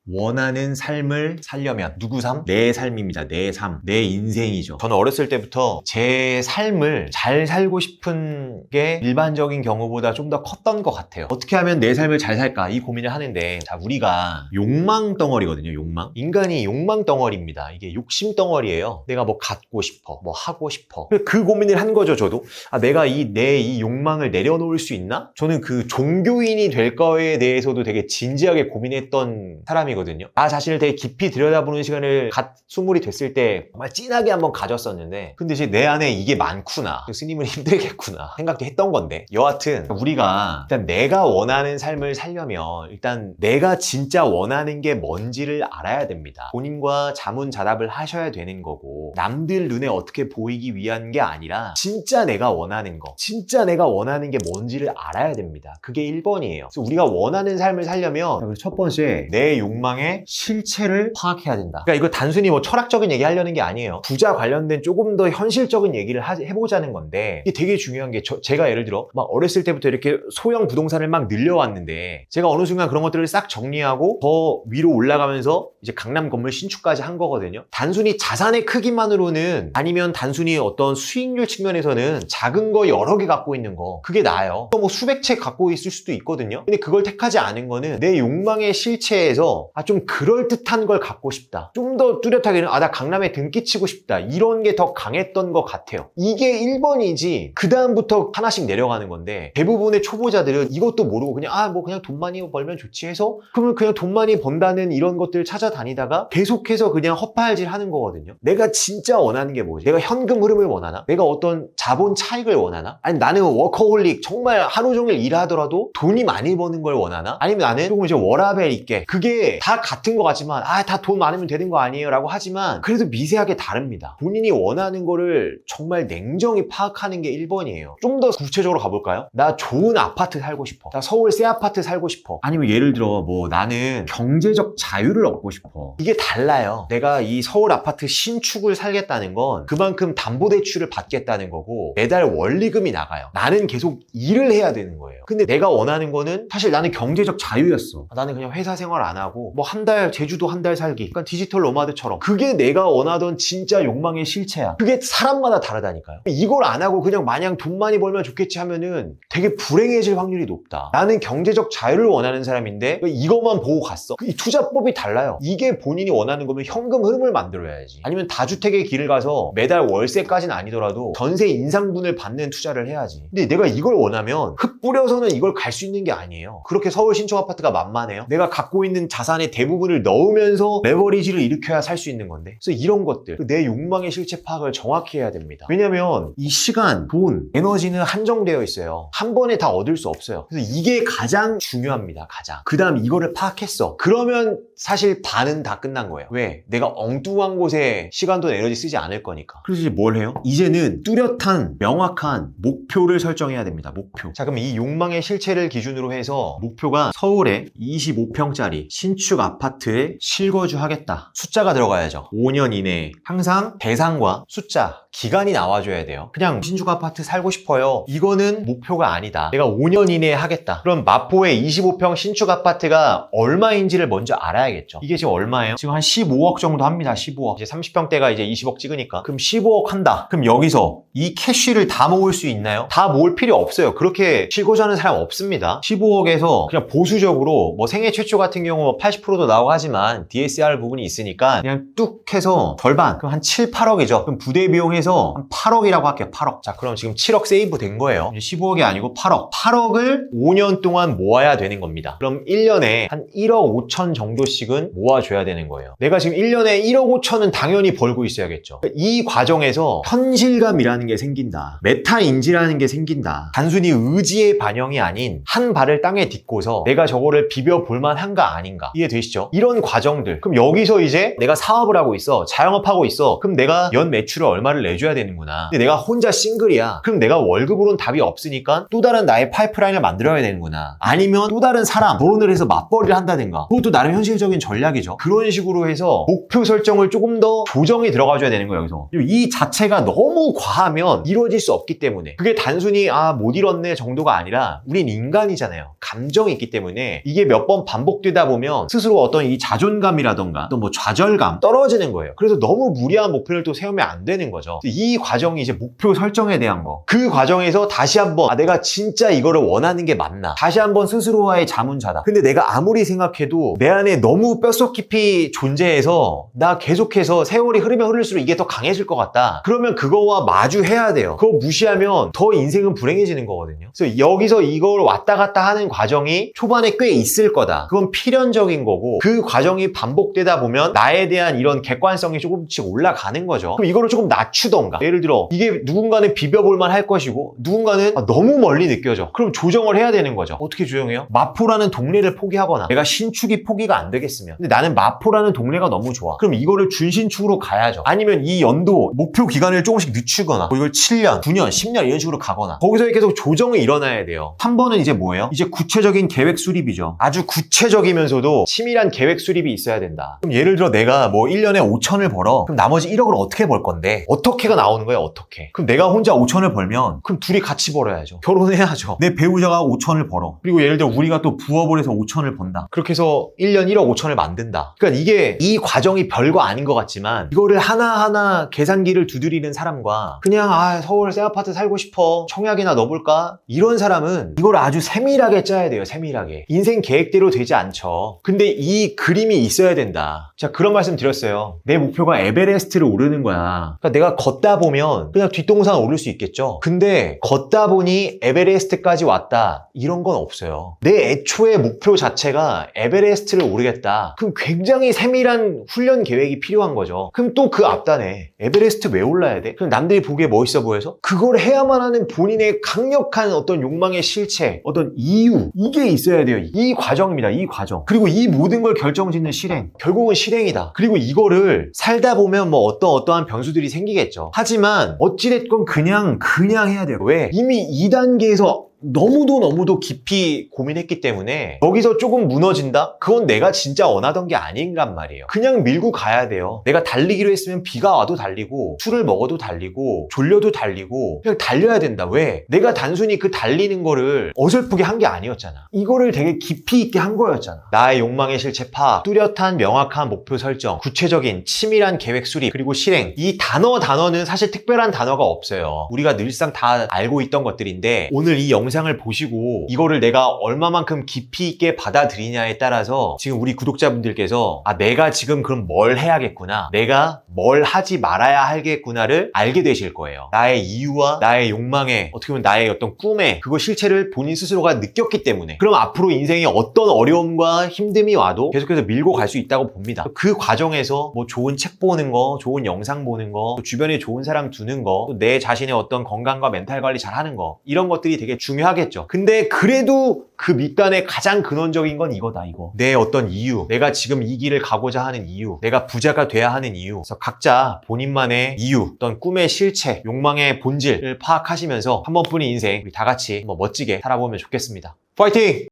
원하는 삶을 살려면 누구 삶? 내 삶입니다. 내 삶, 내 인생이죠. 저는 어렸을 때부터 제 삶을 잘 살고 싶은 게 일반적인 경우보다 좀 더 컸던 것 같아요. 어떻게 하면 내 삶을 잘 살까? 이 고민을 하는데, 자, 우리가 욕망 덩어리거든요. 욕망. 인간이 욕망 덩어리입니다. 이게 욕심 덩어리예요. 내가 뭐 갖고 싶어, 뭐 하고 싶어. 그 고민을 한 거죠, 저도. 아, 내가 내 이 욕망을 내려놓을 수 있나? 저는 그 종교인이 될 거에 대해서도 되게 진지하게 고민했던 사람이거든요. 나 자신을 되게 깊이 들여다보는 시간을 갓 스물이 됐을 때 정말 진하게 한번 가졌었는데, 근데 이제 내 안에 이게 많구나, 스님은 힘들겠구나 생각도 했던 건데, 여하튼 우리가 일단 내가 원하는 삶을 살려면 일단 내가 진짜 원하는 게 뭔지를 알아야 됩니다. 본인과 자문자답을 하셔야 되는 거고, 남들 눈에 어떻게 보이기 위한 게 아니라 진짜 내가 원하는 거, 진짜 내가 원하는 게 뭔지를 알아야 됩니다. 그게 1번이에요. 그래서 우리가 원하는 삶을 살려면 첫 번째, 내 욕망의 실체를 파악해야 된다. 그러니까 이거 단순히 뭐 철학적인 얘기 하려는 게 아니에요. 부자 관련된 조금 더 현실적인 얘기를 해보자는 건데, 이게 되게 중요한 게, 제가 예를 들어 막 어렸을 때부터 이렇게 소형 부동산을 막 늘려왔는데, 제가 어느 순간 그런 것들을 싹 정리하고 더 위로 올라가면서 이제 강남 건물 신축까지 한 거거든요. 단순히 자산의 크기만으로는, 아니면 단순히 어떤 수익률 측면에서는 작은 거 여러 개 갖고 있는 거, 그게 나아요. 또 뭐 수백 채 갖고 있을 수도 있거든요. 근데 그걸 택하지 않은 거는 내 욕망의 실체에서 좀 그럴듯한 걸 갖고 싶다, 좀 더 뚜렷하게는 나 강남에 등기치고 싶다, 이런 게 더 강했던 것 같아요. 이게 1번이지 그 다음부터 하나씩 내려가는 건데, 대부분의 초보자들은 이것도 모르고 그냥 뭐 그냥 돈 많이 벌면 좋지 해서, 그러면 그냥 돈 많이 번다는 이런 것들을 찾아다니다가 계속해서 그냥 헛발질 하는 거거든요. 내가 진짜 원하는 게 뭐지? 내가 현금 흐름을 원하나? 내가 어떤 자본 차익을 원하나? 아니 나는 워커홀릭, 정말 하루 종일 일하더라도 돈이 많이 버는 걸 원하나? 아니면 나는 조금 이제 워라밸 있게, 그게 다 같은 것 같지만 다 돈 많으면 되는 거 아니에요 라고 하지만, 그래도 미세하게 다릅니다. 본인이 원하는 거를 정말 냉정히 파악하는 게 1번이에요. 좀 더 구체적으로 가볼까요? 나 좋은 아파트 살고 싶어. 나 서울 새 아파트 살고 싶어. 아니면 예를 들어 뭐 나는 경제적 자유를 얻고 싶어. 이게 달라요. 내가 이 서울 아파트 신축을 살겠다는 건 그만큼 담보대출을 받겠다는 거고, 매달 원리금이 나가요. 나는 계속 일을 해야 되는 거예요. 근데 내가 원하는 거는, 사실 나는 경제적 자유였어. 나는 그냥 회사 생활 안 하고 뭐 한 달 제주도 한 달 살기, 그러니까 디지털 노마드처럼. 그게 내가 원하던 진짜 욕망의 실체야. 그게 사람마다 다르다니까요. 이걸 안 하고 그냥 마냥 돈 많이 벌면 좋겠지 하면은 되게 불행해질 확률이 높다. 나는 경제적 자유를 원하는 사람인데 이것만 보고 갔어. 이 투자법이 달라요. 이게 본인이 원하는 거면 현금 흐름을 만들어야지. 아니면 다주택의 길을 가서 매달 월세까지는 아니더라도 전세 인상분을 받는 투자를 해야지. 근데 내가 이걸 원하면 흙 뿌려서는 이걸 갈 수 있는 게 아니에요. 그렇게 서울 신축 아파트가 만만해요? 내가 갖고 있는 자산의 대부분을 넣으면서 레버리지를 일으켜야 살 수 있는 건데. 그래서 이런 것들, 내 욕망의 실체 파악을 정확히 해야 됩니다. 왜냐면 이 시간, 돈, 에너지는 한정되어 있어요. 한 번에 다 얻을 수 없어요. 그래서 이게 가장 중요합니다. 가장. 그 다음 이거를 파악했어. 그러면 사실 반은 다 끝난 거예요. 왜? 내가 엉뚱한 곳에 시간, 돈, 에너지 쓰지 않을 거니까. 그래서 이제 뭘 해요? 이제는 뚜렷한 명확한 목표를 설정해야 됩니다. 목표. 자, 그럼 이 욕망의 실체를 기준으로 해서 목표가 서울에 25평짜리 신축 아파트에 실거주 하겠다. 숫자가 들어가야죠. 5년 이내에 항상 대상과 숫자, 기간이 나와줘야 돼요. 그냥 신축 아파트 살고 싶어요, 이거는 목표가 아니다. 내가 5년 이내에 하겠다. 그럼 마포의 25평 신축 아파트가 얼마인지를 먼저 알아야겠죠. 이게 지금 얼마예요? 지금 한 15억 정도 합니다. 15억. 이제 30평대가 이제 20억 찍으니까. 그럼 15억 한다. 그럼 여기서 이 캐쉬를 다 모을 수 있나요? 다 모을 필요 없어요. 그렇게 실고자 하는 사람 없습니다. 15억에서 그냥 보수적으로 뭐 생애 최초 같은 경우 80%도 나오고 하지만 DSR 부분이 있으니까 그냥 뚝 해서 절반, 그럼 한 7, 8억이죠. 그럼 부대 비용해서 한 8억이라고 할게요. 8억. 자, 그럼 지금 7억 세이브 된 거예요. 이제 15억이 아니고 8억. 8억을 5년 동안 모아야 되는 겁니다. 그럼 1년에 한 1억 5천 정도씩은 모아줘야 되는 거예요. 내가 지금 1년에 1억 5천은 당연히 벌고 있어야겠죠. 이 과정에서 현실감이라는 게 생긴다. 메타인지라는 게 생긴다. 단순히 의지의 반영이 아닌 한 발을 땅에 딛고서 내가 저거를 비벼볼 만한가 아닌가. 이해되시죠? 이런 과정들. 그럼 여기서 이제 내가 사업을 하고 있어, 자영업하고 있어. 그럼 내가 연 매출을 얼마를 내줘야 되는구나. 근데 내가 혼자 싱글이야. 그럼 내가 월급으로는 답이 없으니까 또 다른 나의 파이프라인을 만들어야 되는구나. 아니면 또 다른 사람 결혼을 해서 맞벌이를 한다든가. 그것도 나름 현실적인 전략이죠. 그런 식으로 해서 목표 설정을 조금 더 조정이 들어가줘야 되는 거예요. 여기서 이 자체가 너무 과하면 이루어질 수 없기 때문에 그게 단순히 못 이뤘네 정도가 아니라 우린 인간이잖아요. 감정이 있기 때문에 이게 몇 번 반복되다 보면 스스로 어떤 이 자존감이라던가 또 뭐 좌절감 떨어지는 거예요. 그래서 너무 무리한 목표를 또 세우면 안 되는 거죠. 이 과정이 이제 목표 설정에 대한 거. 그 과정에서 다시 한번 내가 진짜 이거를 원하는 게 맞나? 다시 한번 스스로와의 자문자답. 근데 내가 아무리 생각해도 내 안에 너무 뼛속 깊이 존재해서 나 계속해서 세월이 흐르면 흐를수록 이게 더 강해질 것 같다. 그러면 그거와 마주해야 돼요. 그거 무시하면 더 인생은 불행해지는 거거든요. 그래서 여기서 이걸 왔다 갔다 하는 과정이 초반에 꽤 있을 거다. 그건 필연적인 거고 그 과정이 반복되다 보면 나에 대한 이런 객관성이 조금씩 올라가는 거죠. 그럼 이거를 조금 낮추던가. 예를 들어 이게 누군가는 비벼볼만 할 것이고 누군가는 너무 멀리 느껴져. 그럼 조정을 해야 되는 거죠. 어떻게 조정해요? 마포라는 동네를 포기하거나 내가 신축이 포기가 안 되겠으면 근데 나는 마포라는 동네가 너무 좋아. 그럼 이거를 준신축으로 가야죠. 아니면 이 연도 목표 기간을 조금씩 늦추거나 이걸 7년, 9년, 10년 이런 식으로 가거나 거기서 계속 조정이 일어나야 돼요. 3번은 이제 뭐예요? 이제 구체적인 계획 수립이죠. 아주 구체적이면서도 치밀한 계획 수립이 있어야 된다. 그럼 예를 들어 내가 뭐 1년에 5천을 벌어. 그럼 나머지 1억을 어떻게 벌 건데? 어떻게가 나오는 거예요, 어떻게? 그럼 내가 혼자 5천을 벌면 그럼 둘이 같이 벌어야죠. 결혼해야죠. 내 배우자가 5천을 벌어. 그리고 예를 들어 우리가 또 부업을 해서 5천을 번다. 그렇게 해서 1년 1억 5천을 만든다. 그러니까 이게 이 과정이 별거 아닌 것 같지만 이거를 하나하나 계산기를 두드리는 사람과 그냥 서울 새 아파트 살고 싶어. 청약이나 넣어볼까? 이런 사람은 이걸 아주 세밀하게 짜야 돼요, 세밀하게. 인생 계획대로 되지 않죠. 근데 이 그림이 있어야 된다. 자, 그런 말씀 드렸어요. 내 목표가 에베레스트를 오르는 거야. 그러니까 내가 걷다 보면 그냥 뒷동산 오를 수 있겠죠. 근데 걷다 보니 에베레스트까지 왔다. 이런 건 없어요. 내 애초의 목표 자체가 에베레스트를 오르겠다. 그럼 굉장히 세밀한 훈련 계획이 필요한 거죠. 그럼 또 그 앞단에 에베레스트 왜 올라야 돼? 그럼 남들이 보기에 멋있어 보여서? 그걸 해야만 하는 본인의 강력한 어떤 욕망의 실체, 어떤 이유, 이게 있어야 돼요. 이 과정입니다. 이 과정. 그리고 이 모든 걸 결정짓는 실행. 결국은 실행이다. 그리고 이거를 살다 보면 뭐 어떠한 변수들이 생기겠죠. 하지만 어찌됐건 그냥 해야 돼요. 왜? 이미 2단계에서 너무도 깊이 고민했기 때문에 여기서 조금 무너진다? 그건 내가 진짜 원하던 게 아닌란 말이에요. 그냥 밀고 가야 돼요. 내가 달리기로 했으면 비가 와도 달리고 술을 먹어도 달리고 졸려도 달리고 그냥 달려야 된다. 왜? 내가 단순히 그 달리는 거를 어설프게 한 게 아니었잖아. 이거를 되게 깊이 있게 한 거였잖아. 나의 욕망의 실체 파악, 뚜렷한 명확한 목표 설정, 구체적인 치밀한 계획 수립, 그리고 실행. 이 단어는 사실 특별한 단어가 없어요. 우리가 늘상 다 알고 있던 것들인데 오늘 이 영상을 보시고 이거를 내가 얼마만큼 깊이 있게 받아들이냐에 따라서 지금 우리 구독자분들께서 내가 지금 그럼 뭘 해야겠구나, 내가 뭘 하지 말아야 하겠구나를 알게 되실 거예요. 나의 이유와 나의 욕망에 어떻게 보면 나의 어떤 꿈에 그거 실체를 본인 스스로가 느꼈기 때문에 그럼 앞으로 인생에 어떤 어려움과 힘듦이 와도 계속해서 밀고 갈 수 있다고 봅니다. 그 과정에서 뭐 좋은 책 보는 거, 좋은 영상 보는 거, 주변에 좋은 사람 두는 거, 내 자신의 어떤 건강과 멘탈 관리 잘 하는 거, 이런 것들이 되게 중요하겠죠. 근데 그래도 그 밑단의 가장 근원적인 건 이거다, 이거. 내 어떤 이유, 내가 지금 이 길을 가고자 하는 이유, 내가 부자가 돼야 하는 이유. 그래서 각자 본인만의 이유, 어떤 꿈의 실체, 욕망의 본질을 파악하시면서 한 번뿐인 인생 우리 다 같이 멋지게 살아보면 좋겠습니다. 파이팅!